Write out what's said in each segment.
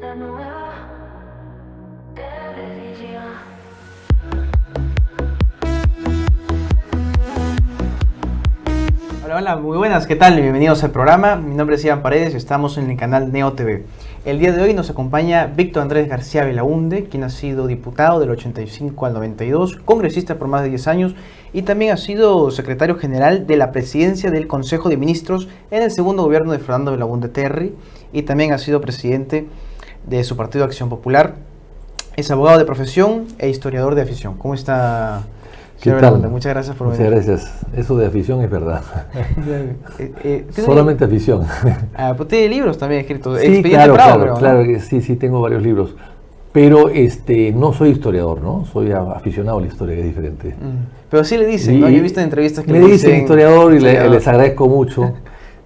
vida nueva de religión. Hola, hola, muy buenas, ¿qué tal? Bienvenidos al programa. Mi nombre es Iván Paredes y estamos en el canal Neo TV. El día de hoy nos acompaña Víctor Andrés García Belaunde, quien ha sido diputado del 85 al 92, congresista por más de 10 años y también ha sido secretario general de la presidencia del Consejo de Ministros en el segundo gobierno de Fernando Belaunde Terry y también ha sido presidente de su partido Acción Popular. Es abogado de profesión e historiador de afición. ¿Cómo está, señor Belaunde? Muchas gracias por venir. Muchas gracias. Eso de afición es verdad. Solamente afición. Pues tiene libros también escritos. Sí, claro que sí, tengo varios libros. Pero no soy historiador, ¿no? Soy aficionado a la historia, que es diferente. Pero sí le dicen, ¿no? Yo he visto en entrevistas que me dicen historiador y les agradezco mucho, sí.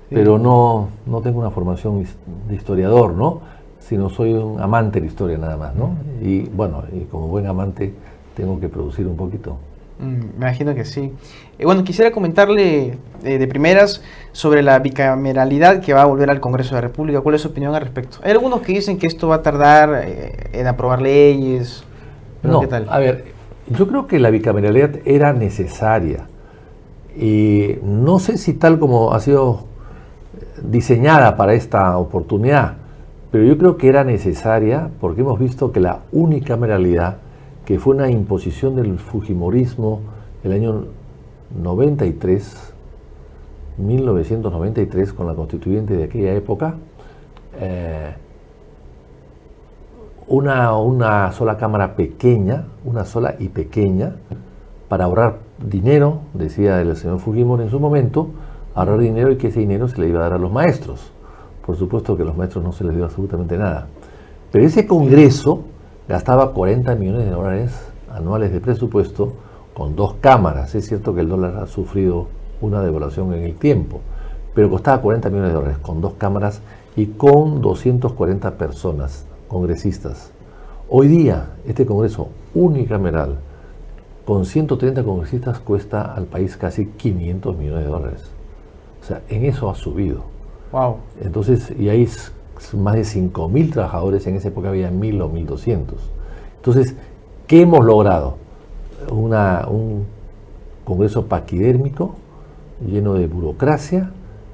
Pero no tengo una formación de historiador, ¿no? Sino soy un amante de la historia nada más, ¿no? Y bueno, y como buen amante tengo que producir un poquito. Me imagino que sí. Bueno, quisiera comentarle de primeras sobre la bicameralidad que va a volver al Congreso de la República. ¿Cuál es su opinión al respecto? Hay algunos que dicen que esto va a tardar en aprobar leyes. Pero no, ¿qué tal? A ver, yo creo que la bicameralidad era necesaria. Y no sé si tal como ha sido diseñada para esta oportunidad, pero yo creo que era necesaria porque hemos visto que la unicameralidad, que fue una imposición del fujimorismo el año 1993, con la constituyente de aquella época, una sola cámara pequeña, una sola y pequeña, para ahorrar dinero, decía el señor Fujimori en su momento, ahorrar dinero y que ese dinero se le iba a dar a los maestros. Por supuesto que a los maestros no se les dio absolutamente nada. Pero ese Congreso gastaba 40 millones de dólares anuales de presupuesto con dos cámaras. Es cierto que el dólar ha sufrido una devaluación en el tiempo, pero costaba 40 millones de dólares con dos cámaras y con 240 personas, congresistas. Hoy día, este Congreso unicameral, con 130 congresistas, cuesta al país casi 500 millones de dólares. O sea, en eso ha subido. Wow. Entonces, y hay más de 5.000 trabajadores, en esa época había 1.000 o 1.200. Entonces, ¿qué hemos logrado? Un Congreso paquidérmico, lleno de burocracia,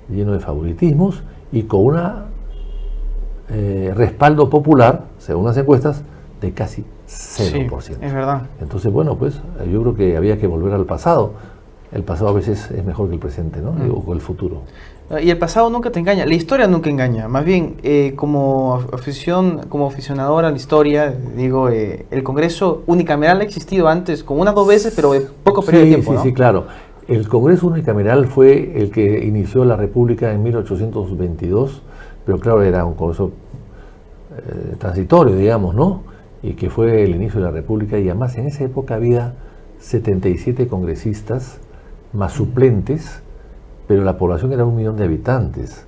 lleno de favoritismos y con un respaldo popular, según las encuestas, de casi 0%. Sí, es verdad. Entonces, bueno, pues yo creo que había que volver al pasado. El pasado a veces es mejor que el presente, ¿no? Digo, o el futuro. Y el pasado nunca te engaña, la historia nunca engaña. Más bien, como aficionador a la historia, digo, el Congreso unicameral ha existido antes, como unas 2 veces, pero en poco periodo de tiempo, ¿no? Sí, claro. El Congreso unicameral fue el que inició la República en 1822, pero claro, era un Congreso transitorio, digamos, ¿no? Y que fue el inicio de la República, y además en esa época había 77 congresistas más suplentes, pero la población era 1 millón de habitantes.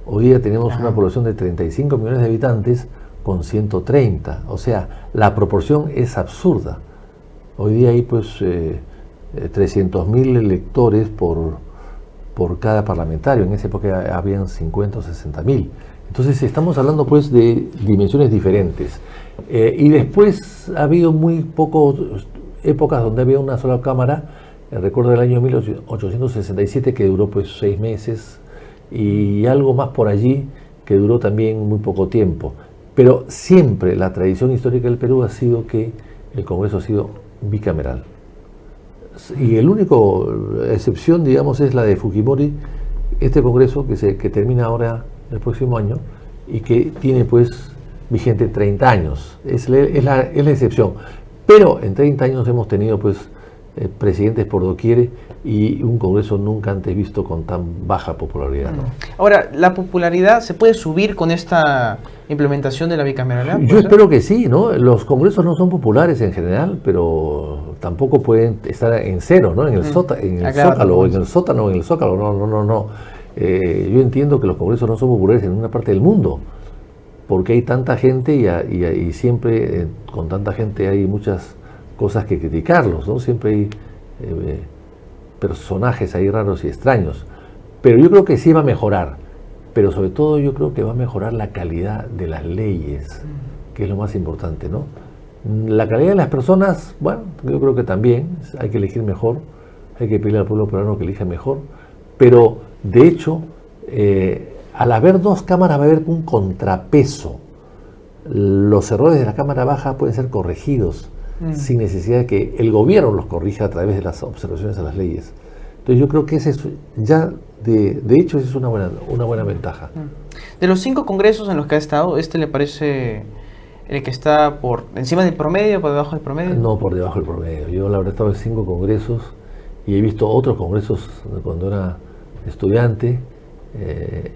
Hoy día tenemos una población de 35 millones de habitantes con 130. O sea, la proporción es absurda. Hoy día hay pues 300.000 electores por cada parlamentario. En esa época habían 50 o 60.000. Entonces estamos hablando pues de dimensiones diferentes. Y después ha habido muy pocas épocas donde había una sola cámara. Recuerdo el año 1867 que duró pues 6 meses y algo más por allí que duró también muy poco tiempo. Pero siempre la tradición histórica del Perú ha sido que el Congreso ha sido bicameral. Y el único excepción, digamos, es la de Fujimori, este Congreso que termina ahora el próximo año y que tiene pues vigente 30 años. Es la excepción. Pero en 30 años hemos tenido pues presidentes por doquier y un Congreso nunca antes visto con tan baja popularidad, ¿no? Ahora, ¿la popularidad se puede subir con esta implementación de la bicameralidad? Yo espero que sí, ¿no? Los congresos no son populares en general, pero tampoco pueden estar en cero, ¿no? En el Zócalo, en el Zócalo, no. Yo entiendo que los congresos no son populares en ninguna parte del mundo, porque hay tanta gente y siempre con tanta gente hay muchas cosas que criticarlos, ¿no? Siempre hay personajes ahí raros y extraños. Pero yo creo que sí va a mejorar. pero sobre todo yo creo que va a mejorar la calidad de las leyes, que es lo más importante, ¿no? La calidad de las personas, bueno, yo creo que también hay que elegir mejor, hay que pedirle al pueblo peruano que elija mejor, pero de hecho, al haber dos cámaras va a haber un contrapeso. Los errores de la cámara baja pueden ser corregidos sin necesidad de que el gobierno los corrija a través de las observaciones a las leyes. Entonces yo creo que ese es, ya de hecho esa es una buena ventaja. De los 5 congresos en los que ha estado, ¿este le parece el que está por encima del promedio, por debajo del promedio? No, por debajo del promedio. Yo la verdad he estado en 5 congresos y he visto otros congresos cuando era estudiante.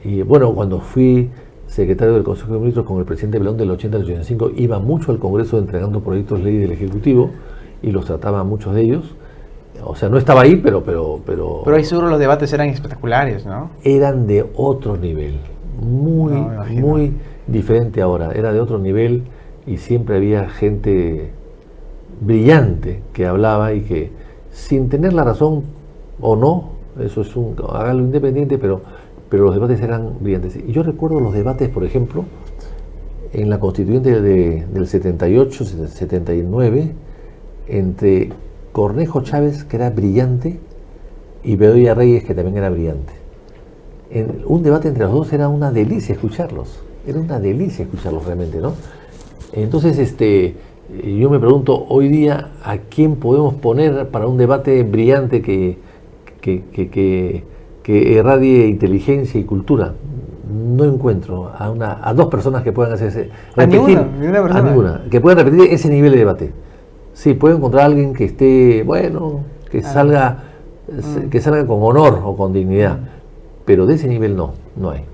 Y bueno, cuando fui secretario del Consejo de Ministros con el presidente Belón del 80 al 85, iba mucho al Congreso entregando proyectos de ley del Ejecutivo y los trataba muchos de ellos. O sea, no estaba ahí, pero ahí seguro los debates eran espectaculares, ¿no? Eran de otro nivel, muy diferente ahora. Era de otro nivel y siempre había gente brillante que hablaba y que sin tener la razón o no, eso es hágalo independiente, pero los debates eran brillantes. Y yo recuerdo los debates, por ejemplo, en la constituyente del 78, 79, entre Cornejo Chávez, que era brillante, y Bedoya Reyes, que también era brillante. Un debate entre los dos era una delicia escucharlos. Era una delicia escucharlos realmente, ¿no? Entonces, yo me pregunto hoy día a quién podemos poner para un debate brillante que irradie inteligencia y cultura. No encuentro a dos personas que puedan hacerse repetir, a ninguna, que puedan repetir ese nivel de debate. Sí, puedo encontrar a alguien que esté, bueno, que salga con honor o con dignidad, pero de ese nivel no hay.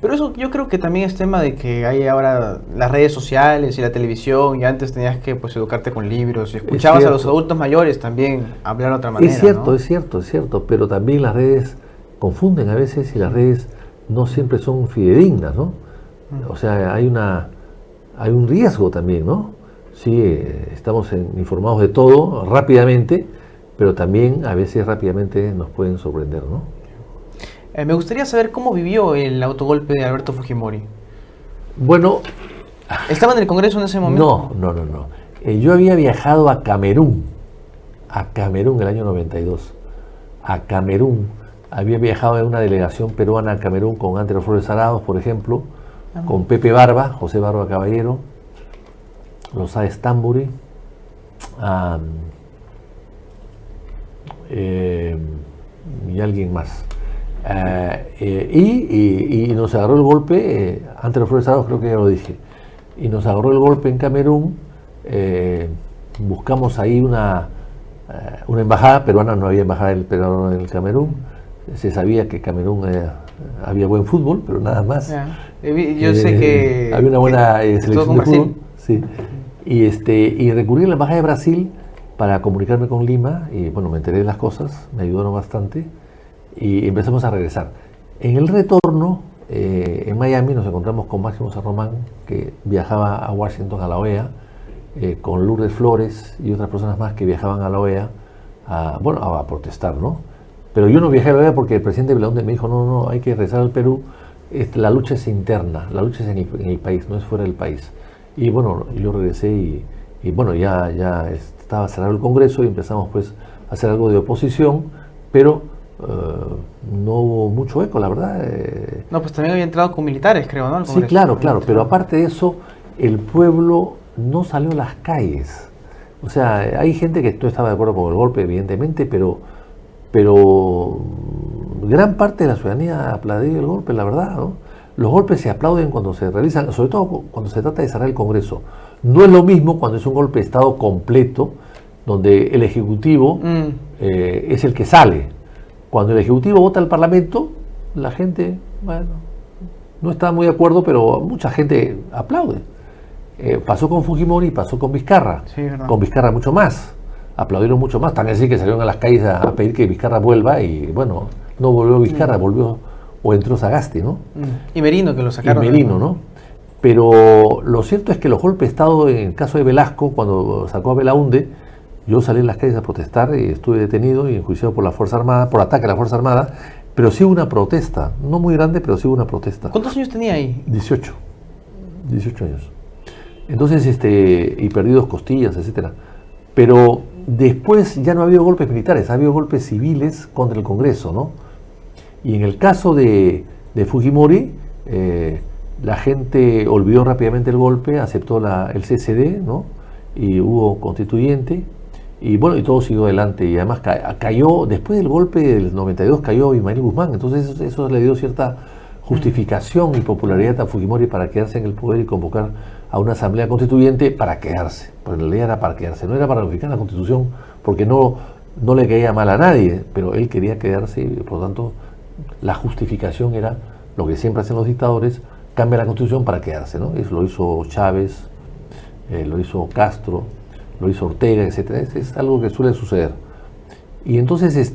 Pero eso yo creo que también es tema de que hay ahora las redes sociales y la televisión, y antes tenías que educarte con libros, y escuchabas a los adultos mayores también hablar de otra manera. Es cierto, ¿no? es cierto, pero también las redes confunden a veces y las redes no siempre son fidedignas, ¿no? O sea, hay un riesgo también, ¿no? Sí, estamos informados de todo rápidamente, pero también a veces rápidamente nos pueden sorprender, ¿no? Me gustaría saber cómo vivió el autogolpe de Alberto Fujimori. Bueno... ¿Estaba en el Congreso en ese momento? No. Yo había viajado a Camerún el año 92. A Camerún. Había viajado en una delegación peruana a Camerún con Antero Flores Arauz, por ejemplo, con Pepe Barba, José Barba Caballero, Losada Estamburi, y alguien más. Y nos agarró el golpe, Antero Flores Arauz, creo que ya lo dije, y nos agarró el golpe en Camerún. Buscamos ahí una embajada peruana, no había embajada peruana en el Camerún. Se sabía que Camerún había buen fútbol, pero nada más. Yo sé que había una buena selección de fútbol. Sí. Y recurrí a la embajada de Brasil para comunicarme con Lima, y bueno, me enteré de las cosas, me ayudaron bastante, y empezamos a regresar. En el retorno, en Miami, nos encontramos con Máximo San Román, que viajaba a Washington, a la OEA, con Lourdes Flores y otras personas más que viajaban a la OEA a protestar, ¿no? Pero yo no viajé a la OEA porque el presidente Belaúnde me dijo, no, hay que regresar al Perú, la lucha es interna, la lucha es en el país, no es fuera del país. Y bueno, yo regresé y bueno, ya estaba cerrado el Congreso y empezamos pues a hacer algo de oposición, pero no hubo mucho eco, la verdad. No, pues también había entrado con militares, creo, ¿no? Sí, claro, pero aparte de eso, el pueblo no salió a las calles. O sea, hay gente que no estaba de acuerdo con el golpe, evidentemente, pero gran parte de la ciudadanía aplaudió el golpe, la verdad, ¿no? Los golpes se aplauden cuando se realizan, sobre todo cuando se trata de cerrar el Congreso. No es lo mismo cuando es un golpe de Estado completo, donde el Ejecutivo es el que sale. Cuando el Ejecutivo vota al Parlamento, la gente, bueno, no está muy de acuerdo, pero mucha gente aplaude. Pasó con Fujimori, pasó con Vizcarra. Sí, ¿verdad? Con Vizcarra mucho más. Aplaudieron mucho más. También sí que salieron a las calles a pedir que Vizcarra vuelva, y bueno, no volvió Vizcarra, volvió o entró Sagasti, ¿no? Y Merino, que lo sacaron. Y Merino, ¿no? Pero lo cierto es que los golpes de Estado, en el caso de Velasco, cuando sacó a Belaúnde, yo salí en las calles a protestar y estuve detenido y enjuiciado por la Fuerza Armada, por ataque a la Fuerza Armada, pero sí hubo una protesta, no muy grande, pero sí hubo una protesta. ¿Cuántos años tenía ahí? 18 años. Entonces, y perdió 2 costillas, etcétera. Pero después ya no ha habido golpes militares, ha habido golpes civiles contra el Congreso, ¿no? Y en el caso de Fujimori, la gente olvidó rápidamente el golpe, aceptó el CCD, ¿no? Y hubo constituyente, y bueno, y todo siguió adelante. Y además cayó, después del golpe del 92, cayó Ismael Guzmán. Entonces eso le dio cierta justificación y popularidad a Fujimori para quedarse en el poder y convocar a una asamblea constituyente para quedarse. Porque en realidad era para quedarse, no era para modificar la constitución, porque no le caía mal a nadie, pero él quería quedarse y por lo tanto la justificación era lo que siempre hacen los dictadores: cambia la constitución para quedarse, ¿no? Eso lo hizo Chávez, lo hizo Castro, lo hizo Ortega, etcétera. Es algo que suele suceder. Y entonces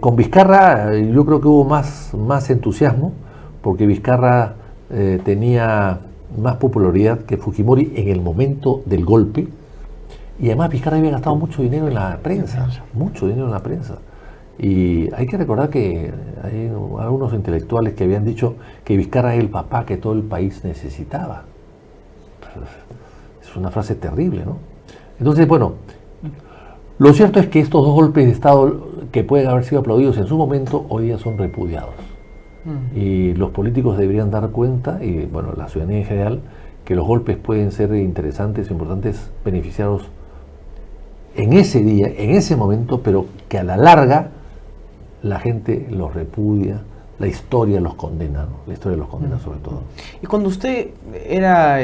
con Vizcarra yo creo que hubo más entusiasmo, porque Vizcarra tenía más popularidad que Fujimori en el momento del golpe, y además Vizcarra había gastado mucho dinero en la prensa, y hay que recordar que hay algunos intelectuales que habían dicho que Vizcarra es el papá que todo el país necesitaba. Es una frase terrible, ¿no? Entonces, bueno, lo cierto es que estos 2 golpes de Estado que pueden haber sido aplaudidos en su momento, hoy día son repudiados. Y los políticos deberían dar cuenta, y bueno, la ciudadanía en general, que los golpes pueden ser interesantes o importantes, beneficiados en ese día, en ese momento, pero que a la larga la gente los repudia, la historia los condena, ¿no? La historia los condena sobre todo. Y cuando usted era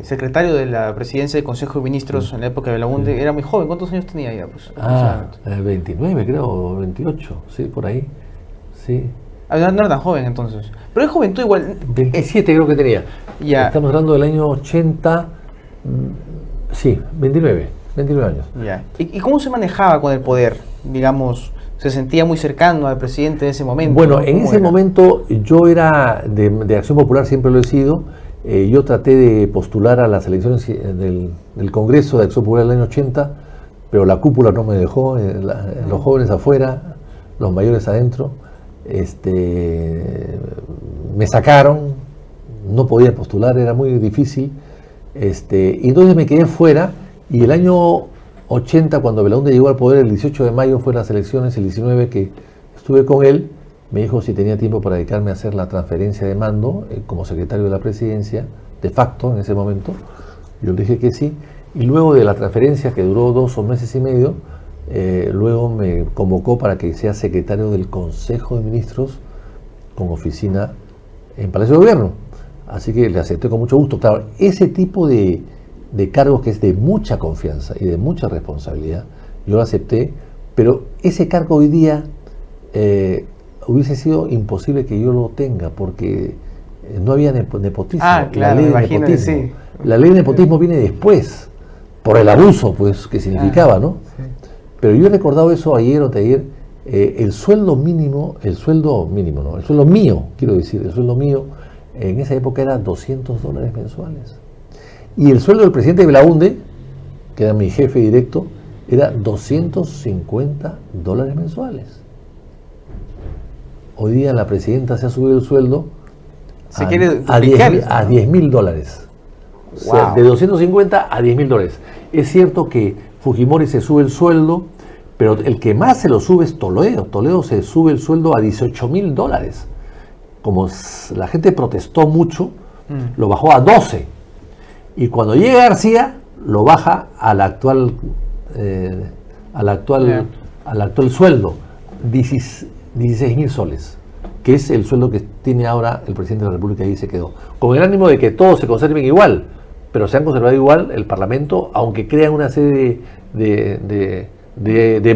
secretario de la presidencia del Consejo de Ministros en la época de Belaúnde, era muy joven. ¿Cuántos años tenía ya? Pues, 29 creo, o 28, sí, por ahí. Sí. No era tan joven entonces. Pero es juventud igual. 27 creo que tenía. Ya. Estamos hablando del año 80, sí, 29 años. Ya. ¿Y cómo se manejaba con el poder? Digamos, ¿se sentía muy cercano al presidente en ese momento? Bueno, ¿no? en ese momento yo era de Acción Popular, siempre lo he sido. Yo traté de postular a las elecciones del Congreso de Acción Popular del año 80, pero la cúpula no me dejó, los jóvenes afuera, los mayores adentro. Me sacaron, no podía postular, era muy difícil. Y entonces me quedé fuera, y el año 80, cuando Belaúnde llegó al poder, el 18 de mayo fue las elecciones, el 19 que estuve con él, me dijo si tenía tiempo para dedicarme a hacer la transferencia de mando como secretario de la presidencia, de facto en ese momento. Yo le dije que sí, y luego de la transferencia, que duró 2 meses y medio, luego me convocó para que sea secretario del Consejo de Ministros con oficina en Palacio de Gobierno. Así que le acepté con mucho gusto. Claro, ese tipo de cargos que es de mucha confianza y de mucha responsabilidad, yo lo acepté, pero ese cargo hoy día hubiese sido imposible que yo lo tenga, porque no había nepotismo. Claro, me imagino que sí. La ley de nepotismo viene después, por el abuso, pues, que significaba, ¿no? Sí. Pero yo he recordado eso ayer o anteayer, el sueldo mío, quiero decir, el sueldo mío en esa época era $200 mensuales. Y el sueldo del presidente Belaúnde, que era mi jefe directo, era $250 mensuales. Hoy día la presidenta se ha subido el sueldo a $10,000. O sea, de 250 a $10,000. Es cierto que Fujimori se sube el sueldo, pero el que más se lo sube es Toledo. Toledo se sube el sueldo a $18,000. Como la gente protestó mucho, lo bajó a 12. Y cuando llega García, lo baja al actual sueldo, 16,000 soles, que es el sueldo que tiene ahora el presidente de la República, y ahí se quedó. Con el ánimo de que todos se conserven igual, pero se han conservado igual el Parlamento, aunque crean una serie de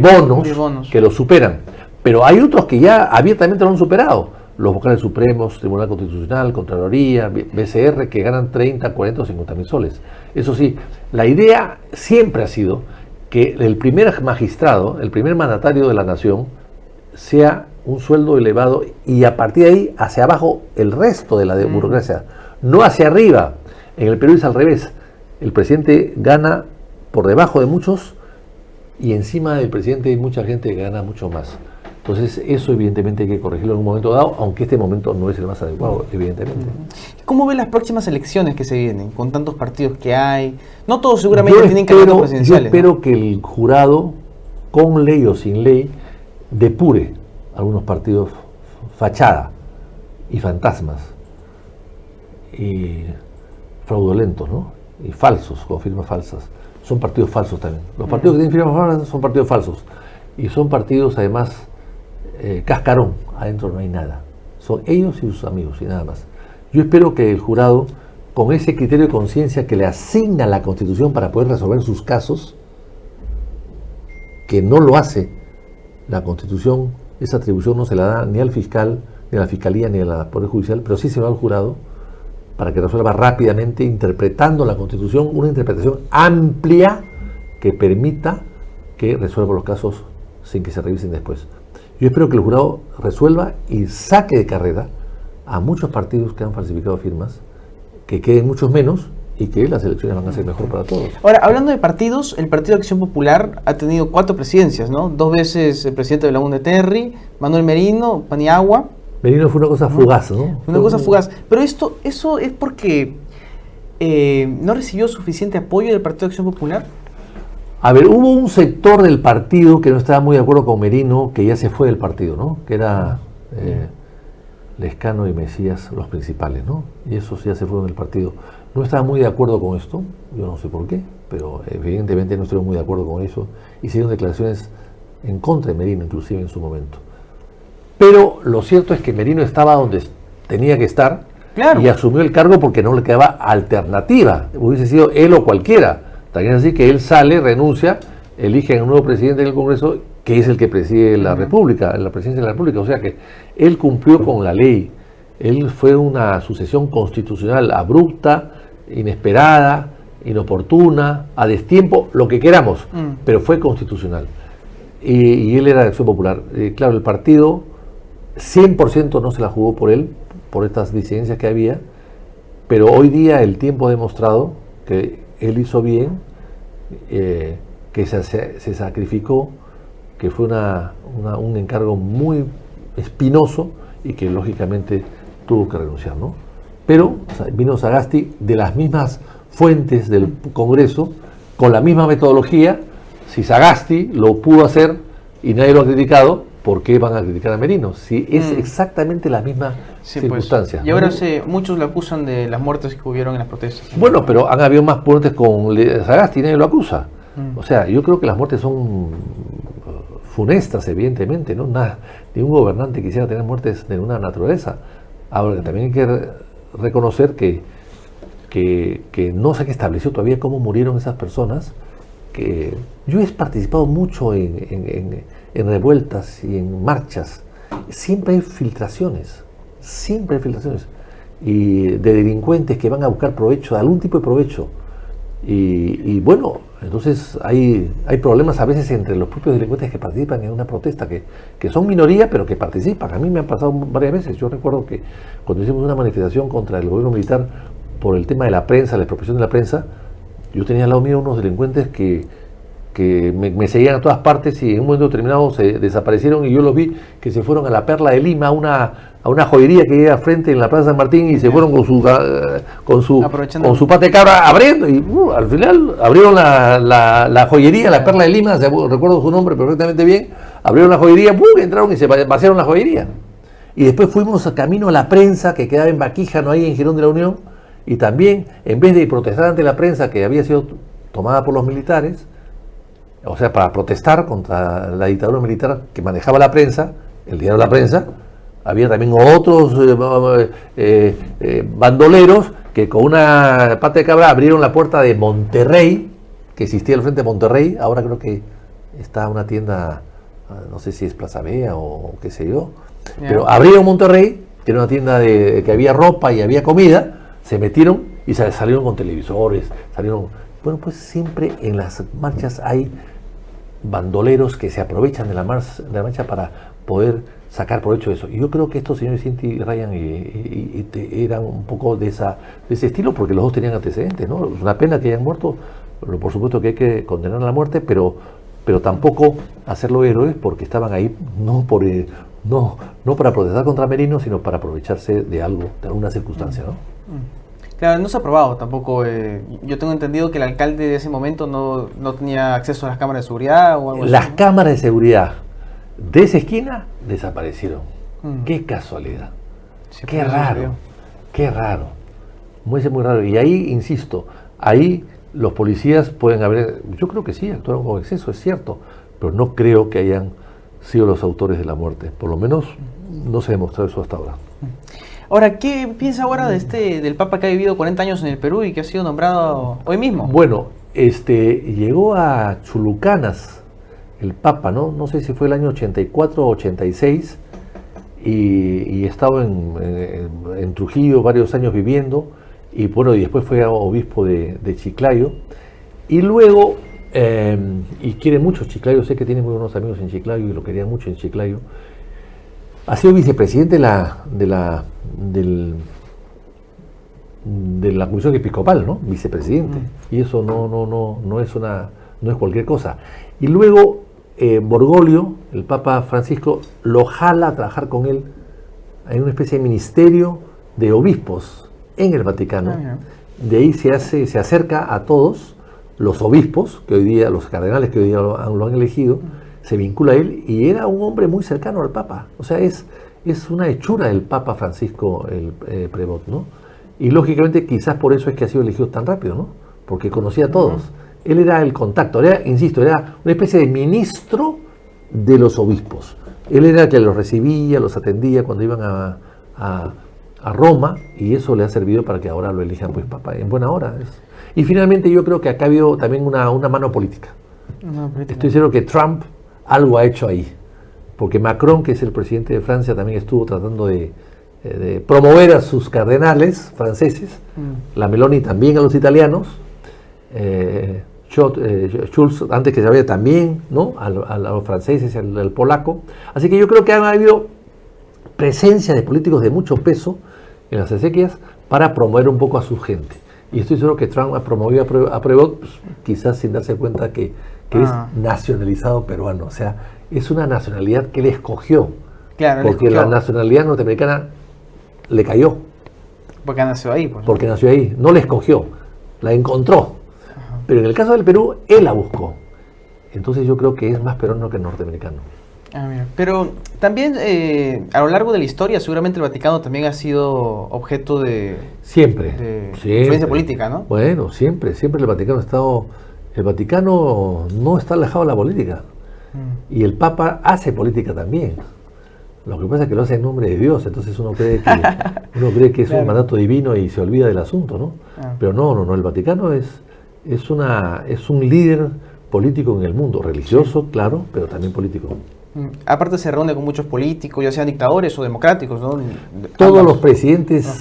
bonos que lo superan. Pero hay otros que ya abiertamente lo han superado. Los vocales supremos, Tribunal Constitucional, Contraloría, BCR, que ganan 30, 40 o 50 mil soles. Eso sí, la idea siempre ha sido que el primer magistrado, el primer mandatario de la nación, sea un sueldo elevado, y a partir de ahí hacia abajo el resto de la burocracia, no hacia arriba. En el Perú es al revés. El presidente gana por debajo de muchos, y encima del presidente hay mucha gente que gana mucho más. Entonces eso evidentemente hay que corregirlo en un momento dado, aunque este momento no es el más adecuado, evidentemente. ¿Cómo ven las próximas elecciones que se vienen, con tantos partidos que hay? No todos seguramente tienen candidatos presidenciales. Yo espero ¿no? que el jurado, con ley o sin ley, depure algunos partidos fachada y fantasmas y fraudulentos, ¿no? Y falsos, con firmas falsas. Son partidos falsos también. Los partidos que tienen firmas falsas son partidos falsos. Y son partidos, además, cascarón. Adentro no hay nada. Son ellos y sus amigos y nada más. Yo espero que el jurado, con ese criterio de conciencia que le asigna la Constitución para poder resolver sus casos, que no lo hace la Constitución, esa atribución no se la da ni al fiscal, ni a la Fiscalía, ni al Poder Judicial, pero sí se lo da al jurado, para que resuelva rápidamente, interpretando la Constitución, una interpretación amplia que permita que resuelva los casos sin que se revisen después. Yo espero que el jurado resuelva y saque de carrera a muchos partidos que han falsificado firmas, que queden muchos menos y que las elecciones van a ser mejor para todos. Ahora, hablando de partidos, el Partido de Acción Popular ha tenido 4 presidencias, ¿no? 2 veces el presidente de la UND Terry, Manuel Merino, Paniagua. Merino fue una cosa fugaz, ¿no? Una cosa fugaz. Pero eso es porque no recibió suficiente apoyo del Partido de Acción Popular. A ver, hubo un sector del partido que no estaba muy de acuerdo con Merino, que ya se fue del partido, ¿no? Que era Lescano y Mesías los principales, ¿no? Y esos ya se fueron del partido. No estaba muy de acuerdo con esto, yo no sé por qué, pero evidentemente no estuvieron muy de acuerdo con eso. Hicieron declaraciones en contra de Merino, inclusive en su momento. Pero lo cierto es que Merino estaba donde tenía que estar, claro, y asumió el cargo porque no le quedaba alternativa. Hubiese sido él o cualquiera. También es así que él sale, renuncia, elige a un nuevo presidente del Congreso, que es el que preside la República, la presidencia de la República. O sea que él cumplió con la ley. Él fue una sucesión constitucional abrupta, inesperada, inoportuna, a destiempo, lo que queramos, pero fue constitucional. Y él era de Acción Popular. Claro, el partido 100% no se la jugó por él, por estas disidencias que había, pero hoy día el tiempo ha demostrado que él hizo bien, que se sacrificó, que fue un encargo muy espinoso y que lógicamente tuvo que renunciar, ¿no? Pero vino Sagasti de las mismas fuentes del Congreso, con la misma metodología. Si Sagasti lo pudo hacer y nadie lo ha criticado, ¿por qué van a criticar a Merino? Si es exactamente la misma circunstancia. Pues. Y ahora muchos lo acusan de las muertes que hubieron en las protestas. Bueno, pero han habido más muertes con Sagasti y nadie lo acusa. O sea, yo creo que las muertes son funestas, evidentemente, ¿no? Ningún gobernante quisiera tener muertes de una naturaleza. Ahora, también hay que reconocer que no se ha establecido todavía cómo murieron esas personas. Que yo he participado mucho en revueltas y en marchas. Siempre hay filtraciones, y de delincuentes que van a buscar provecho, de algún tipo de provecho. Y bueno, entonces hay problemas a veces entre los propios delincuentes que participan en una protesta, que son minoría, pero que participan. A mí me han pasado varias veces. Yo recuerdo que cuando hicimos una manifestación contra el gobierno militar por el tema de la prensa, la expropiación de la prensa, yo tenía al lado mío unos delincuentes que me seguían a todas partes y en un momento determinado se desaparecieron y yo los vi que se fueron a la Perla de Lima, a una joyería que hay al frente en la Plaza San Martín, y se fueron con su pata de cabra abriendo, y al final abrieron la joyería, la Perla de Lima, recuerdo su nombre perfectamente bien, abrieron la joyería, entraron y se vaciaron la joyería. Y después fuimos camino a la prensa que quedaba en Baquíjano, ahí en Girón de la Unión, y también, en vez de protestar ante la prensa que había sido tomada por los militares, o sea, para protestar contra la dictadura militar que manejaba la prensa, el diario La Prensa, había también otros bandoleros que con una pata de cabra abrieron la puerta de Monterrey, que existía al frente de Monterrey. Ahora creo que está una tienda, no sé si es Plaza Vea o qué sé yo, pero abrieron Monterrey, que era una tienda que había ropa y había comida, se metieron y salieron con televisores, Bueno, pues siempre en las marchas hay bandoleros que se aprovechan de la marcha para poder sacar provecho de eso. Y yo creo que estos señores Cinti y Ryan eran un poco de ese estilo, porque los dos tenían antecedentes, ¿no? Es una pena que hayan muerto, por supuesto que hay que condenar a la muerte, pero pero tampoco hacerlo héroes porque estaban ahí no para protestar contra Merino, sino para aprovecharse de algo, de alguna circunstancia, ¿no? Claro, no se ha aprobado tampoco. Yo tengo entendido que el alcalde de ese momento no tenía acceso a las cámaras de seguridad o algo así. Las cámaras de seguridad de esa esquina desaparecieron. Qué casualidad. Sí, Qué por eso raro. sucedió. Qué raro. Muy raro. Y ahí, insisto, ahí los policías pueden haber, yo creo que sí, actuaron con exceso, es cierto, pero no creo que hayan sido los autores de la muerte. Por lo menos no se ha demostrado eso hasta ahora. Ahora, ¿qué piensa ahora del Papa que ha vivido 40 años en el Perú y que ha sido nombrado hoy mismo? Bueno, llegó a Chulucanas el Papa, ¿no? No sé si fue el año 84 o 86, y estaba en Trujillo varios años viviendo, y bueno, y después fue obispo de Chiclayo, y luego, y quiere mucho Chiclayo, sé que tiene muy buenos amigos en Chiclayo y lo quería mucho en Chiclayo. Ha sido vicepresidente de la Comisión Episcopal, ¿no? Vicepresidente. Y eso no es cualquier cosa. Y luego Bergoglio, el Papa Francisco, lo jala a trabajar con él en una especie de ministerio de obispos en el Vaticano. De ahí se acerca a todos los obispos, que hoy día, los cardenales que hoy día lo han elegido, se vincula a él, y era un hombre muy cercano al Papa. O sea, es una hechura el Papa Francisco, el Prevot, ¿no? Y lógicamente quizás por eso es que ha sido elegido tan rápido, ¿no? Porque conocía a todos. Él era el contacto, insisto, era una especie de ministro de los obispos. Él era el que los recibía, los atendía cuando iban a Roma, y eso le ha servido para que ahora lo elijan pues Papa en buena hora. Y finalmente yo creo que acá ha habido también una mano política. Estoy seguro que Trump algo ha hecho ahí, porque Macron, que es el presidente de Francia, también estuvo tratando de promover a sus cardenales franceses, la Meloni también a los italianos, Schulz antes que se vaya también, ¿no? a los franceses, al polaco. Así que yo creo que ha habido presencia de políticos de mucho peso en las exequias para promover un poco a su gente. Y estoy seguro que Trump ha promovido a Prevot, pues, quizás sin darse cuenta que es nacionalizado peruano. O sea, es una nacionalidad que él escogió. Claro, porque la nacionalidad norteamericana le cayó. Porque nació ahí. Pues, porque nació ahí. No la escogió, la encontró. Pero en el caso del Perú, él la buscó. Entonces yo creo que es más peruano que norteamericano. Mira. Pero también a lo largo de la historia seguramente el Vaticano también ha sido objeto de influencia política, ¿no? Bueno, siempre el Vaticano ha estado... El Vaticano no está alejado de la política. Y el Papa hace política también. Lo que pasa es que lo hace en nombre de Dios, entonces uno cree que es un mandato divino y se olvida del asunto, ¿no? Pero no, el Vaticano es un líder político en el mundo, religioso, claro, pero también político. Aparte se reúne con muchos políticos, ya sean dictadores o democráticos, ¿no? Todos los presidentes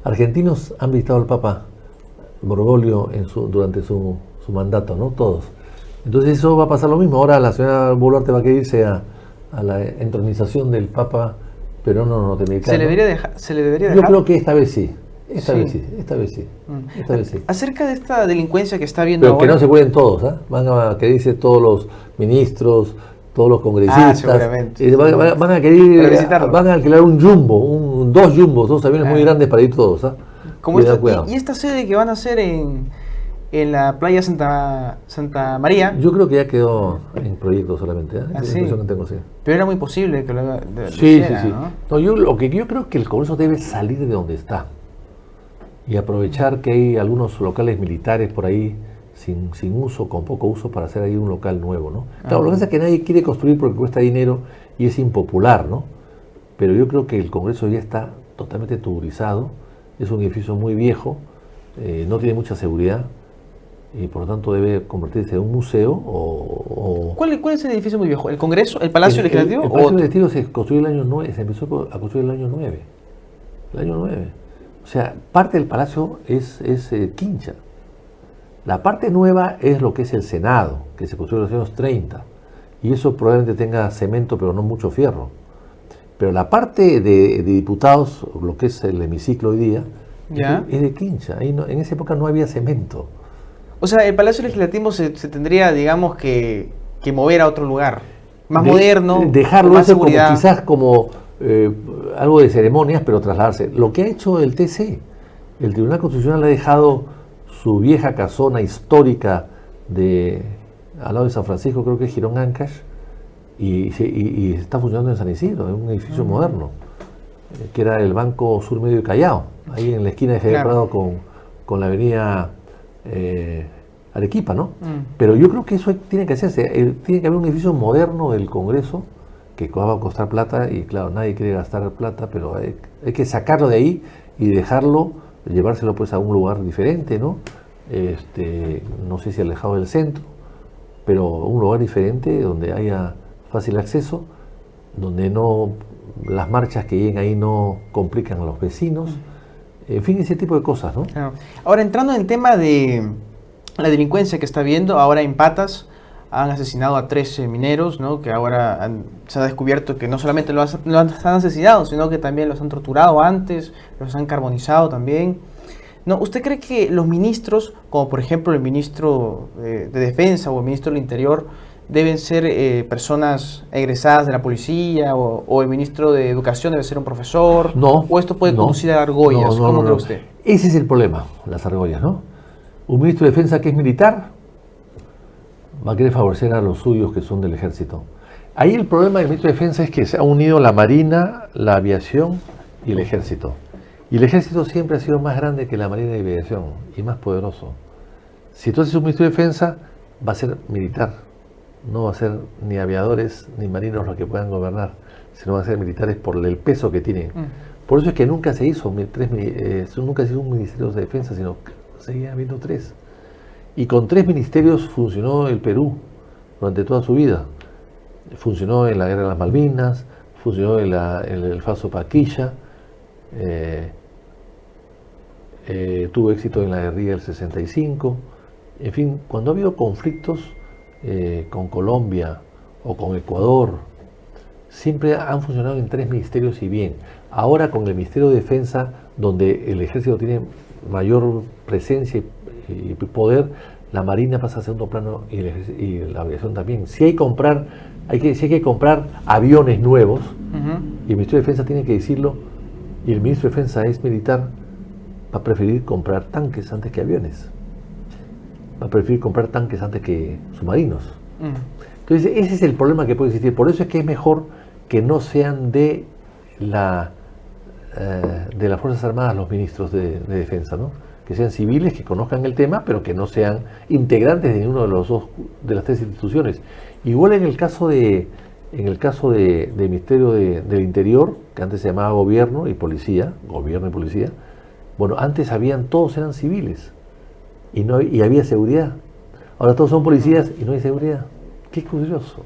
argentinos han visitado al Papa Bergoglio durante su mandato, ¿no? Todos. Entonces eso va a pasar lo mismo. Ahora la señora Boluarte va a querer irse a la entronización del Papa peruano norteamericano. ¿Se le debería dejar? Yo creo que esta vez sí. Esta vez sí. Acerca de esta delincuencia que está viendo pero ahora... que no se cuiden todos, ¿eh? Van a quererse todos los ministros, todos los congresistas. Seguramente. Van a querer, van a alquilar un jumbo, dos jumbos, dos aviones muy grandes para ir todos, ¿eh? ¿Y esta sede que van a hacer en la playa Santa María? Yo creo que ya quedó en proyecto solamente, ¿eh? Sí. Que tengo, sí. Pero era muy posible que lo hiciera, ¿no? Yo creo que el Congreso debe salir de donde está y aprovechar que hay algunos locales militares por ahí sin uso, con poco uso, para hacer ahí un local nuevo, ¿no? Claro, lo que pasa es que nadie quiere construir porque cuesta dinero y es impopular, ¿no? Pero yo creo que el Congreso ya está totalmente tuburizado, es un edificio muy viejo, no tiene mucha seguridad, y por lo tanto debe convertirse en un museo o... ¿Cuál es el edificio muy viejo? ¿El Congreso? ¿El Palacio Legislativo? El Palacio Legislativo se construyó el año 9, se empezó a construir el año 9. El año 9. O sea, parte del palacio es quincha. La parte nueva es lo que es el Senado, que se construyó en los años 30. Y eso probablemente tenga cemento, pero no mucho fierro. Pero la parte de diputados, lo que es el hemiciclo hoy día, es de quincha. En esa época no había cemento. O sea, el Palacio Legislativo se tendría, digamos, que mover a otro lugar, más De- moderno, dejarlo con más eso como seguridad. quizás como algo de ceremonias, pero trasladarse. Lo que ha hecho el TC, el Tribunal Constitucional ha dejado su vieja casona histórica al lado de San Francisco, creo que es Girón Ancash, y está funcionando en San Isidro, es un edificio moderno, que era el Banco Sur Medio de Callao, ahí en la esquina de Javier Claro. Prado con la avenida Arequipa, ¿no? Mm. Pero yo creo que eso tiene que hacerse, tiene que haber un edificio moderno del Congreso que va a costar plata, y claro, nadie quiere gastar plata, pero hay que sacarlo de ahí y dejarlo, llevárselo pues a un lugar diferente, ¿no? No sé si alejado del centro, pero un lugar diferente donde haya fácil acceso, donde no las marchas que lleguen ahí no complican a los vecinos, en fin, ese tipo de cosas, ¿no? Claro. Ahora, entrando en el tema de la delincuencia que está habiendo, ahora en Patas han asesinado a 13 mineros, ¿no? Que ahora se ha descubierto que no solamente los han asesinado, sino que también los han torturado antes, los han carbonizado también. ¿No? ¿Usted cree que los ministros, como por ejemplo el ministro de Defensa o el ministro del Interior, deben ser personas egresadas de la policía, o el ministro de Educación debe ser un profesor? No. ¿O esto puede no, conducir a argollas? no, ¿Cómo no, cree no. usted? Ese es el problema, las argollas, ¿no? Un ministro de Defensa que es militar va a querer favorecer a los suyos que son del ejército. Ahí el problema del ministro de Defensa es que se ha unido la Marina, la aviación y el ejército. Y el ejército siempre ha sido más grande que la Marina y la aviación, y más poderoso. Si tú haces un ministro de Defensa, va a ser militar. No va a ser ni aviadores ni marinos los que puedan gobernar, sino van a ser militares por el peso que tienen. Por eso es que nunca se hizo nunca se hizo un ministerio de defensa, sino que seguía habiendo 3. Y con 3 ministerios funcionó el Perú durante toda su vida. Funcionó en la Guerra de las Malvinas, funcionó en el falso Paquilla, tuvo éxito en la guerrilla del 65. En fin, cuando ha habido conflictos con Colombia o con Ecuador, siempre han funcionado en 3 ministerios y bien. Ahora con el Ministerio de Defensa, donde el ejército tiene mayor presencia y poder, la Marina pasa a segundo plano y la aviación también. Si hay que comprar aviones nuevos, y el Ministerio de Defensa tiene que decirlo, y el Ministro de Defensa es militar, va a preferir comprar tanques antes que aviones. Va a preferir comprar tanques antes que submarinos. Entonces ese es el problema que puede existir. Por eso es que es mejor que no sean de las Fuerzas Armadas los ministros de defensa, ¿no? Que sean civiles, que conozcan el tema, pero que no sean integrantes de ninguno de las 3 instituciones. Igual en el caso del Ministerio del Interior, que antes se llamaba Gobierno y Policía, bueno, antes todos eran civiles y había seguridad. Ahora todos son policías y no hay seguridad. Qué curioso.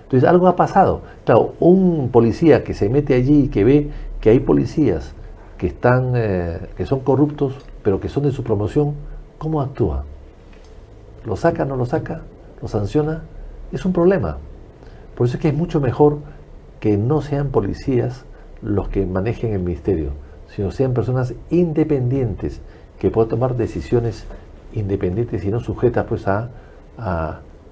Entonces algo ha pasado. Claro, un policía que se mete allí y que ve que hay policías que son corruptos, pero que son de su promoción, ¿cómo actúa? ¿Lo saca, no lo saca? ¿Lo sanciona? Es un problema. Por eso es que es mucho mejor que no sean policías los que manejen el ministerio, sino sean personas independientes que puedan tomar decisiones independientes y no sujetas pues a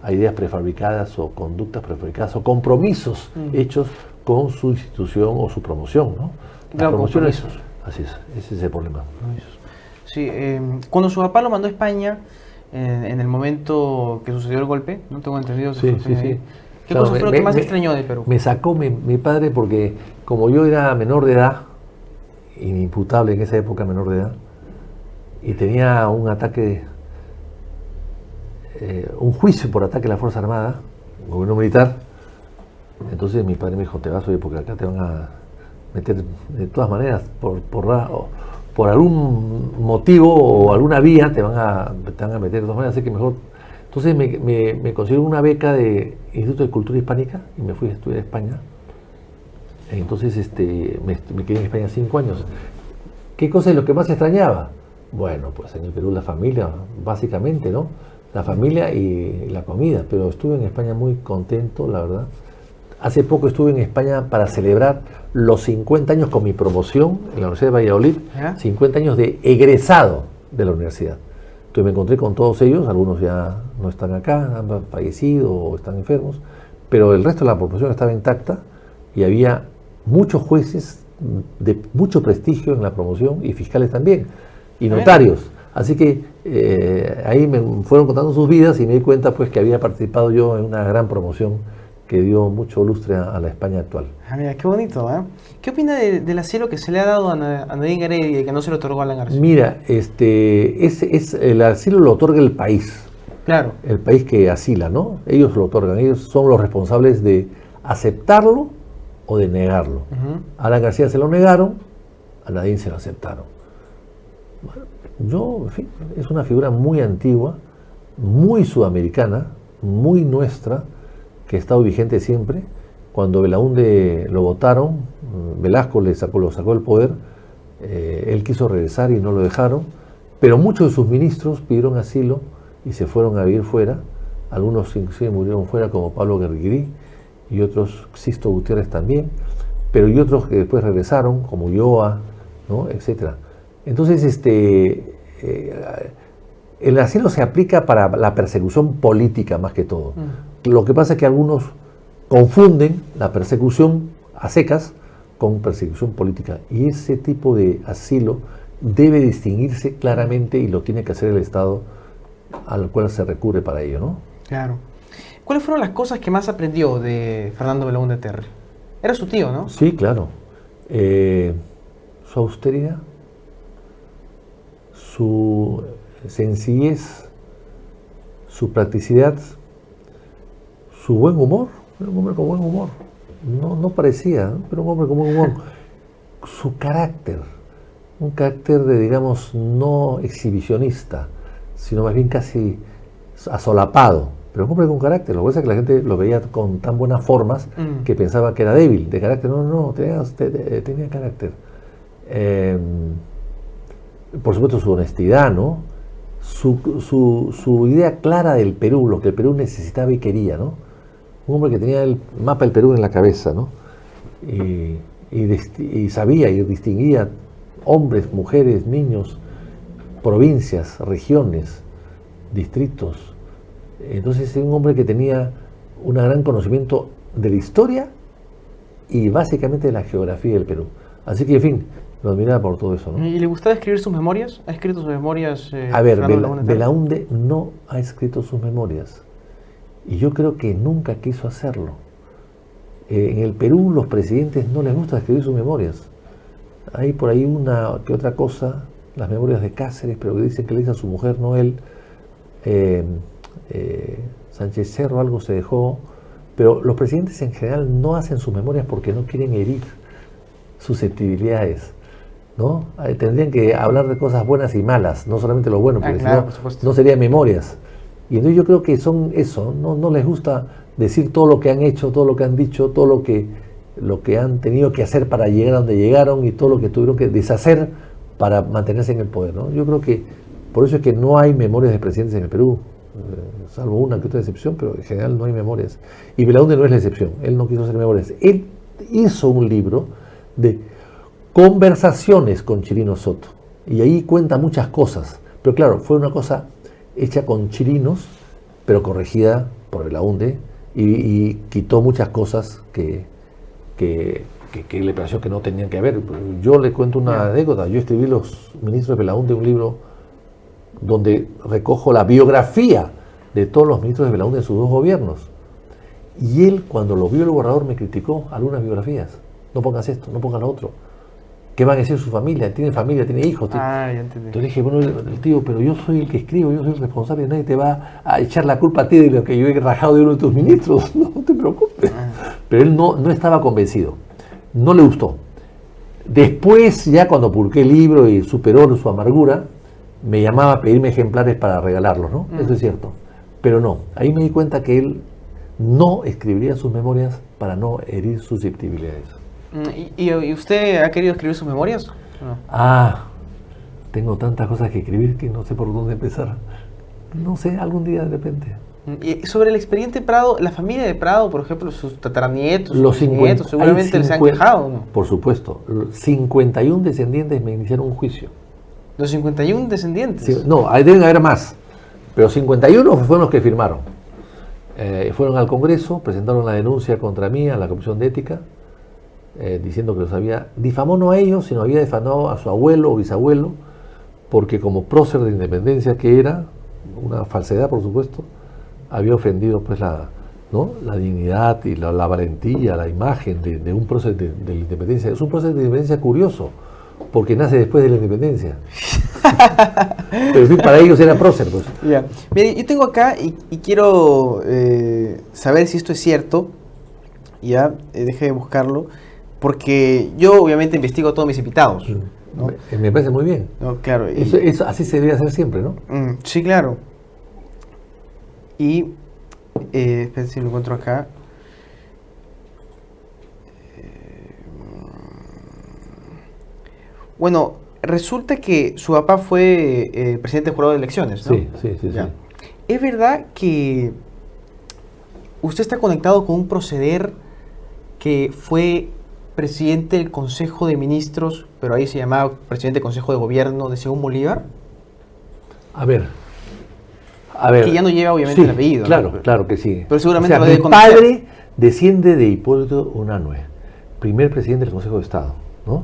ideas prefabricadas o conductas prefabricadas o compromisos hechos con su institución o su promoción, ¿no? Las promociones, así es, ese es el problema. Sí, cuando su papá lo mandó a España, en el momento que sucedió el golpe, no tengo entendido. Sí. ¿Qué Claro, cosa fue lo que más extrañó de Perú? Me sacó mi padre porque como yo era menor de edad, inimputable en esa época menor de edad, y tenía un ataque, un juicio por ataque a la Fuerza Armada, gobierno militar, entonces mi padre me dijo, te vas hoy porque acá te van a meter de todas maneras, por algún motivo o alguna vía te van a meter de todas maneras, así que mejor. Entonces me consiguieron una beca de Instituto de Cultura Hispánica y me fui a estudiar a España. Entonces me quedé en España 5 años. ¿Qué cosa es lo que más extrañaba? Bueno, pues en el Perú la familia, básicamente, ¿no? La familia y la comida, pero estuve en España muy contento, la verdad. Hace poco estuve en España para celebrar los 50 años con mi promoción en la Universidad de Valladolid, 50 años de egresado de la universidad. Entonces me encontré con todos ellos, algunos ya no están acá, han fallecido o están enfermos, pero el resto de la población estaba intacta y había muchos jueces de mucho prestigio en la promoción y fiscales también, y notarios. Así que ahí me fueron contando sus vidas y me di cuenta pues que había participado yo en una gran promoción que dio mucho lustre a la España actual. Ah, mira, qué bonito, ¿eh? ¿Qué opina del asilo que se le ha dado a Nadine Heredia y que no se le otorgó a Alan García? Mira, el asilo lo otorga el país. Claro. El país que asila, ¿no? Ellos lo otorgan, ellos son los responsables de aceptarlo o de negarlo. A Alan García se lo negaron, a Nadine se lo aceptaron. Bueno, yo, en fin, es una figura muy antigua, muy sudamericana, muy nuestra, que ha estado vigente siempre. Cuando Belaúnde lo votaron, Velasco lo sacó del poder, él quiso regresar y no lo dejaron, pero muchos de sus ministros pidieron asilo y se fueron a vivir fuera. Algunos inclusive murieron fuera, como Pablo Guerguirí, y otros, Sisto Gutiérrez también, pero y otros que después regresaron, como Ulloa, ¿no? Etcétera. Entonces, el asilo se aplica para la persecución política más que todo. Lo que pasa es que algunos confunden la persecución a secas con persecución política, y ese tipo de asilo debe distinguirse claramente y lo tiene que hacer el Estado al cual se recurre para ello, ¿no? Claro. ¿Cuáles fueron las cosas que más aprendió de Fernando Belaúnde Terry? Era su tío, ¿no? Sí, claro. Su austeridad, su sencillez, su practicidad, su buen humor. Era un hombre con buen humor. No parecía, pero un hombre con buen humor. Su carácter, un carácter de, digamos, no exhibicionista, sino más bien casi asolapado, pero un hombre con carácter. Lo que pasa es que la gente lo veía con tan buenas formas que pensaba que era débil de carácter. No, tenía carácter. Por supuesto, su honestidad, ¿no? Su idea clara del Perú, lo que el Perú necesitaba y quería, ¿no? Un hombre que tenía el mapa del Perú en la cabeza, ¿no? Y sabía y distinguía hombres, mujeres, niños, provincias, regiones, distritos. Entonces era un hombre que tenía un gran conocimiento de la historia y básicamente de la geografía del Perú. Así que, en fin, lo admiraba por todo eso, ¿no? ¿Y le gustaba escribir sus memorias? ¿Ha escrito sus memorias? A ver, Belaúnde no ha escrito sus memorias. Y yo creo que nunca quiso hacerlo. En el Perú los presidentes no les gusta escribir sus memorias. Hay por ahí una que otra cosa, las memorias de Cáceres, pero que dicen que le dice a su mujer, no él. Sánchez Cerro algo se dejó. Pero los presidentes en general no hacen sus memorias porque no quieren herir susceptibilidades, ¿no? Tendrían que hablar de cosas buenas y malas, no solamente lo bueno, porque claro, si no, no serían memorias. Y entonces yo creo que son eso, no les gusta decir todo lo que han hecho, todo lo que han dicho, todo lo que han tenido que hacer para llegar a donde llegaron y todo lo que tuvieron que deshacer para mantenerse en el poder, ¿no? Yo creo que por eso es que no hay memorias de presidentes en el Perú, salvo una que otra excepción, pero en general no hay memorias. Y Belaúnde no es la excepción, él no quiso hacer memorias. Él hizo un libro de conversaciones con Chirino Soto, y ahí cuenta muchas cosas, pero claro, fue una cosa hecha con chirinos, pero corregida por Belaúnde, y quitó muchas cosas que le pareció que no tenían que haber. Yo le cuento una anécdota. Yo escribí Los ministros de Belaúnde, un libro donde recojo la biografía de todos los ministros de Belaúnde en sus dos gobiernos. Y él, cuando lo vio el borrador, me criticó algunas biografías. No pongas esto, no pongas lo otro. ¿Qué van a decir su familia? Tiene hijos. Ya entendí. Entonces dije, bueno, el tío, pero yo soy el que escribo, yo soy el responsable, nadie te va a echar la culpa a ti de lo que yo he rajado de uno de tus ministros. No te preocupes. Pero él no estaba convencido. No le gustó. Después, ya cuando publiqué el libro y superó su amargura, me llamaba a pedirme ejemplares para regalarlos, ¿no? Eso es cierto. Pero no, ahí me di cuenta que él no escribiría sus memorias para no herir susceptibilidades. ¿Y usted ha querido escribir sus memorias? No. Tengo tantas cosas que escribir que no sé por dónde empezar. No sé, algún día de repente. Y sobre el expediente Prado, la familia de Prado, por ejemplo, sus tataranietos, sus nietos, seguramente les han quejado, ¿no? Por supuesto. 51 descendientes me iniciaron un juicio. Los 51 descendientes. Sí, no, ahí deben haber más, pero 51 fueron los que firmaron. Fueron al Congreso, presentaron la denuncia contra mí a la Comisión de Ética, diciendo que los había difamado no a ellos, sino había difamado a su abuelo o bisabuelo, porque como prócer de independencia que era, una falsedad por supuesto, había ofendido pues la dignidad y la valentía, la imagen de un prócer de la independencia. Es un prócer de independencia curioso, porque nace después de la independencia. Pero en fin, para ellos era prócer, pues. Ya. Mire, yo tengo acá y quiero saber si esto es cierto. Ya, deje de buscarlo, porque yo obviamente investigo a todos mis invitados, ¿no? Me parece muy bien. No, claro. Eso así se debe hacer siempre, ¿no? Sí, claro. Y espera si lo encuentro acá. Bueno, resulta que su papá fue presidente del jurado de elecciones, ¿no? Sí. Ya. ¿Es verdad que usted está conectado con un proceder que fue presidente del Consejo de Ministros, pero ahí se llamaba presidente del Consejo de Gobierno de Simón Bolívar? A ver. Que ya no lleva obviamente el apellido. Claro, ¿no? claro que sí. Pero seguramente o sea, lo debe mi conocer. padre desciende de Hipólito Unanue, primer presidente del Consejo de Estado, ¿no?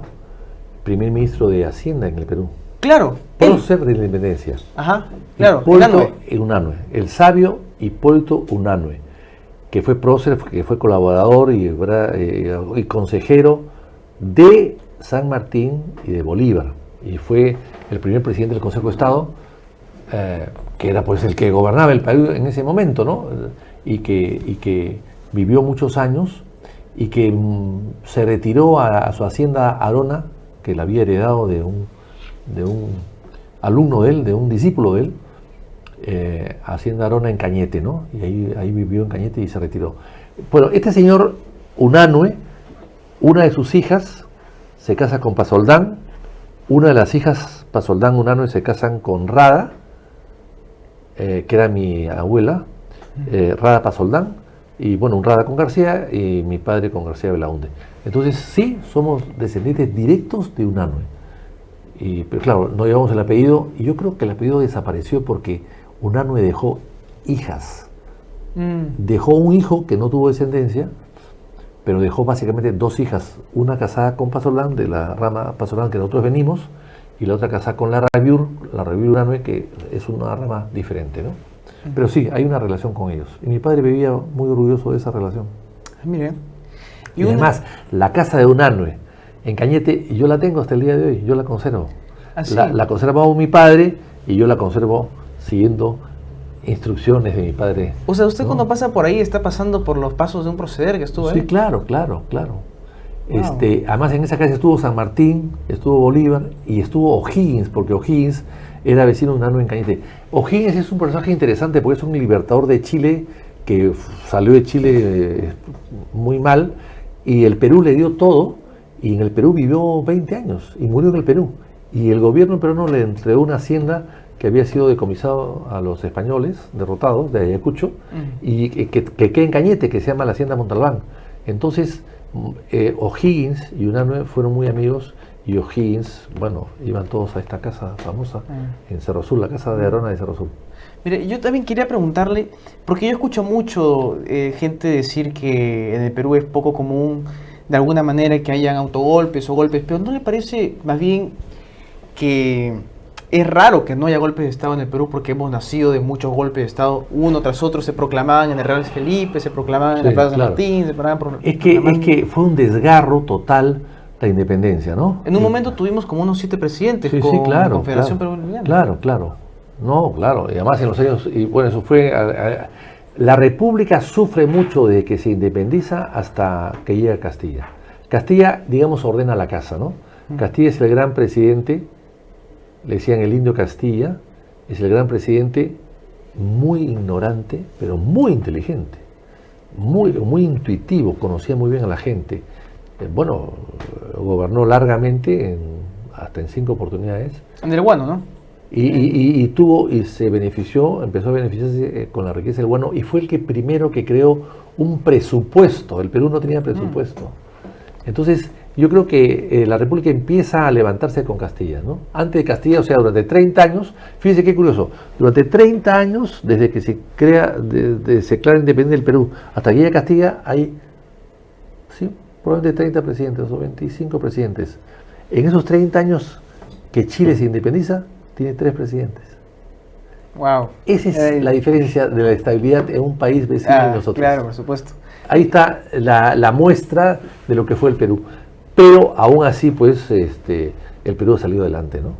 Primer ministro de Hacienda en el Perú. Claro. Él. Prócer de la independencia. Ajá, claro. Hipólito Unanue, el sabio Hipólito Unanue, que fue prócer, que fue colaborador y consejero de San Martín y de Bolívar, y fue el primer presidente del Consejo de Estado, que era pues el que gobernaba el país en ese momento, ¿no? Y que vivió muchos años y que se retiró a su hacienda Arona, que la había heredado de un alumno de él, de un discípulo de él, hacienda Arona en Cañete, ¿no? Y ahí vivió en Cañete y se retiró. Bueno, este señor Unanue, una de sus hijas se casa con Pasoldán, una de las hijas Pasoldán Unanue se casan con Rada, que era mi abuela, Rada Pasoldán, y bueno, un Rada con García y mi padre con García Belaúnde. Entonces sí, somos descendientes directos de Unanue. Pero claro, no llevamos el apellido, y yo creo que el apellido desapareció porque Unanue dejó hijas. Dejó un hijo que no tuvo descendencia, pero dejó básicamente dos hijas, una casada con Pasoldán, de la rama Pasoldán que nosotros venimos, y la otra casada con la Rabiur Unanue, que es una rama diferente, ¿no? Pero sí, hay una relación con ellos. Y mi padre vivía muy orgulloso de esa relación. Mire. Y además, la casa de Unanue en Cañete, yo la tengo hasta el día de hoy, yo la conservo. ¿Ah, sí? La conservó mi padre y yo la conservo siguiendo instrucciones de mi padre. O sea, usted ¿no? Cuando pasa por ahí está pasando por los pasos de un proceder que estuvo ahí. Sí, claro. Wow. Además en esa casa estuvo San Martín, estuvo Bolívar y estuvo O'Higgins, porque O'Higgins era vecino de Unanue en Cañete. O'Higgins es un personaje interesante porque es un libertador de Chile que salió de Chile muy mal, y el Perú le dio todo, y en el Perú vivió 20 años y murió en el Perú. Y el gobierno peruano le entregó una hacienda que había sido decomisado a los españoles derrotados de Ayacucho, y que queda en Cañete, que se llama la hacienda Montalbán. Entonces O'Higgins y Unanue fueron muy amigos, y O'Higgins, bueno, iban todos a esta casa famosa en Cerro Azul, la casa de Arona de Cerro Azul. Mire, yo también quería preguntarle, porque yo escucho mucho gente decir que en el Perú es poco común de alguna manera que hayan autogolpes o golpes, pero ¿no le parece más bien que es raro que no haya golpes de Estado en el Perú, porque hemos nacido de muchos golpes de Estado, uno tras otro? Se proclamaban en el Real Felipe, se proclamaban en la Plaza San Martín, se proclamaban es que fue un desgarro total la independencia, ¿no? En un momento tuvimos como unos 7 presidentes con la Confederación Peruana. Claro. No, claro. Y además en los años, y bueno, eso fue... la República sufre mucho de que se independiza hasta que llega Castilla. Castilla, digamos, ordena la casa, ¿no? Castilla es el gran presidente, le decían el indio Castilla, es el gran presidente, muy ignorante, pero muy inteligente, muy intuitivo, conocía muy bien a la gente. Bueno, gobernó largamente, hasta en 5 oportunidades. En el Guano, ¿no? Y se benefició, empezó a beneficiarse con la riqueza del guano, y fue el primero que creó un presupuesto. El Perú no tenía presupuesto. Entonces, yo creo que la República empieza a levantarse con Castilla, ¿no? Antes de Castilla, o sea, durante 30 años, fíjense qué curioso, durante 30 años, desde que se crea, se declara independiente del Perú, hasta que llega Castilla, hay, sí, probablemente 30 presidentes o 25 presidentes. En esos 30 años que Chile se independiza, tiene 3 presidentes. Wow. Esa es la diferencia de la estabilidad en un país vecino de nosotros. Claro, por supuesto. Ahí está la muestra de lo que fue el Perú. Pero aún así, pues, el Perú ha salido adelante, ¿no?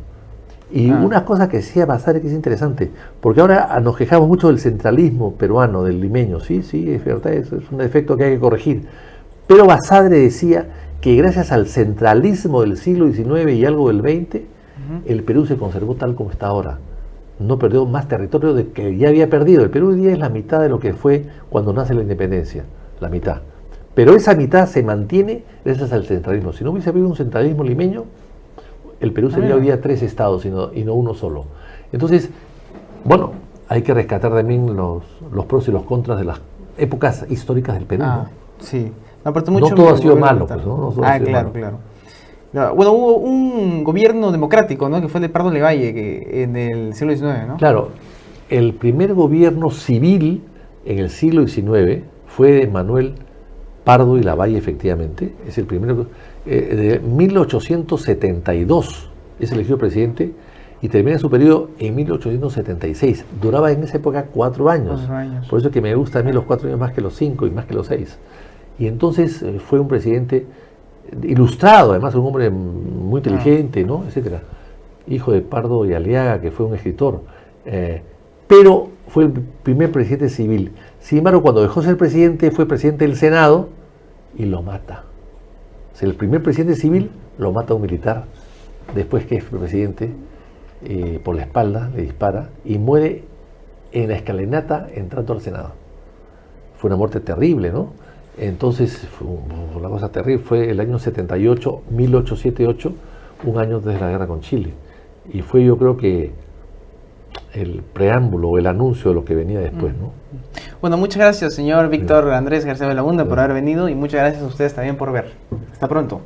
Y una cosa que decía Basadre que es interesante, porque ahora nos quejamos mucho del centralismo peruano, del limeño, sí, es verdad, es un defecto que hay que corregir. Pero Basadre decía que gracias al centralismo del siglo XIX y algo del XX, el Perú se conservó tal como está ahora. No perdió más territorio de que ya había perdido. El Perú hoy día es la mitad de lo que fue cuando nace la independencia, la mitad. Pero esa mitad se mantiene gracias al centralismo. Si no hubiese habido un centralismo limeño, el Perú sería hoy día 3 estados y no uno solo. Entonces, bueno, hay que rescatar también los pros y los contras de las épocas históricas del Perú, ¿no? Sí. No todo ha sido malo, pues, ¿no? Claro. Bueno, hubo un gobierno democrático, ¿no? Que fue el de Pardo Levalle en el siglo XIX, ¿no? Claro, el primer gobierno civil en el siglo XIX fue de Manuel Pardo y Lavalle, efectivamente. Es el primero, de 1872 es elegido presidente y termina su periodo en 1876. Duraba en esa época 4 años. 4 años. Por eso que me gustan a mí los 4 años más que los 5 y más que los 6. Y entonces fue un presidente ilustrado, además un hombre muy inteligente, ¿no? Etcétera. Hijo de Pardo y Aliaga, que fue un escritor. Pero fue el primer presidente civil. Sin embargo, cuando dejó de ser presidente, fue presidente del Senado y lo mata. O sea, el primer presidente civil lo mata un militar, después que es presidente, por la espalda, le dispara y muere en la escalinata entrando al Senado. Fue una muerte terrible, ¿no? Entonces, fue una cosa terrible. Fue el año 78, 1878, un año desde la guerra con Chile. Y fue, yo creo que, el preámbulo, el anuncio de lo que venía después, ¿no? Bueno, muchas gracias, señor Víctor Andrés García Belaúnde, por haber venido, y muchas gracias a ustedes también por ver. Hasta pronto.